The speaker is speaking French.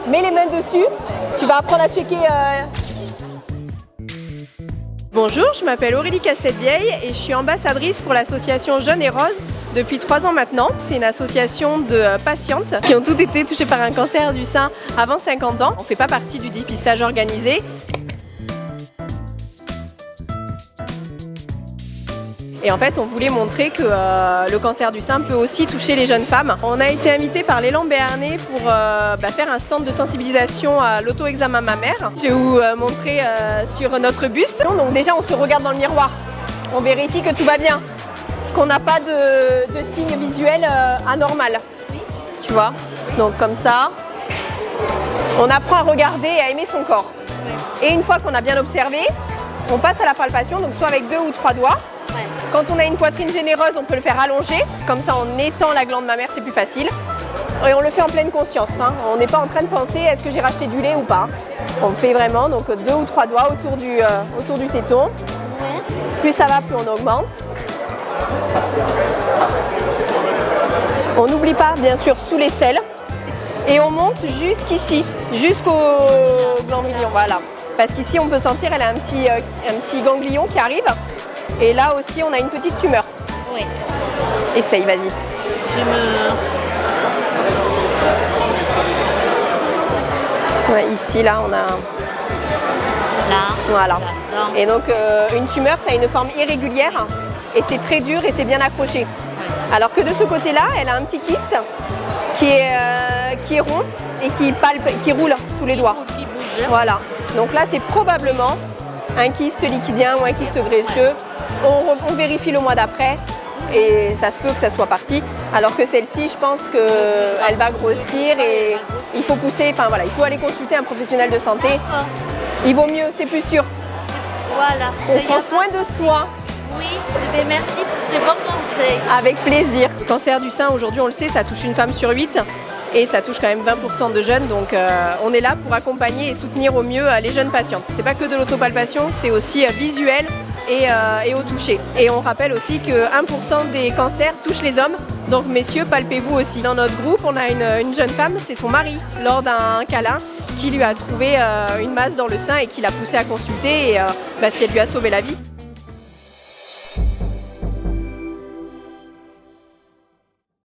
Mets les mains dessus. Tu vas apprendre à checker. Bonjour, je m'appelle Aurélie Castelvieille et je suis ambassadrice pour l'association Jeunes et Roses depuis 3 ans maintenant. C'est une association de patientes qui ont toutes été touchées par un cancer du sein avant 50 ans. On ne fait pas partie du dépistage organisé. Et en fait, on voulait montrer que le cancer du sein peut aussi toucher les jeunes femmes. On a été invité par l'élan Béarnais pour faire un stand de sensibilisation à l'auto-examen mammaire. Je vais vous montrer sur notre buste. Donc déjà, on se regarde dans le miroir. On vérifie que tout va bien, qu'on n'a pas de signes visuels anormal. Tu vois? Donc comme ça, on apprend à regarder et à aimer son corps. Et une fois qu'on a bien observé, on passe à la palpation, donc soit avec 2 ou 3 doigts. Quand on a une poitrine généreuse, on peut le faire allonger, comme ça en étend la glande mammaire, c'est plus facile. Et on le fait en pleine conscience, hein. On n'est pas en train de penser est-ce que j'ai racheté du lait ou pas. On fait vraiment donc 2 ou 3 doigts autour du téton. Plus ça va, plus on augmente. On n'oublie pas bien sûr sous l'aisselle. Et on monte jusqu'ici, jusqu'au ganglion, voilà. Parce qu'ici on peut sentir, elle a un petit ganglion qui arrive. Et là aussi, on a une petite tumeur. Oui. Essaye, vas-y. Ouais, ici, là, on a... Là. Voilà. Là. Et donc, une tumeur, ça a une forme irrégulière. Et c'est très dur et c'est bien accroché. Alors que de ce côté-là, elle a un petit kyste qui est rond et qui roule sous les doigts. Qui bouge. Voilà. Donc là, c'est probablement un kyste liquidien ou un kyste graisseux. On vérifie le mois d'après et ça se peut que ça soit parti. Alors que celle-ci, je pense qu'elle va grossir et il faut pousser, enfin voilà, il faut aller consulter un professionnel de santé. Il vaut mieux, c'est plus sûr. Voilà. On prend soin de soi. Oui, mais merci pour ces bons conseils. Avec plaisir. Le cancer du sein, aujourd'hui, on le sait, ça touche une femme sur 8. Et ça touche quand même 20% de jeunes, donc on est là pour accompagner et soutenir au mieux les jeunes patientes. C'est pas que de l'autopalpation, c'est aussi visuel et au toucher. Et on rappelle aussi que 1% des cancers touchent les hommes, donc messieurs, palpez-vous aussi. Dans notre groupe, on a une jeune femme, c'est son mari, lors d'un câlin, qui lui a trouvé une masse dans le sein et qui l'a poussé à consulter et si elle lui a sauvé la vie.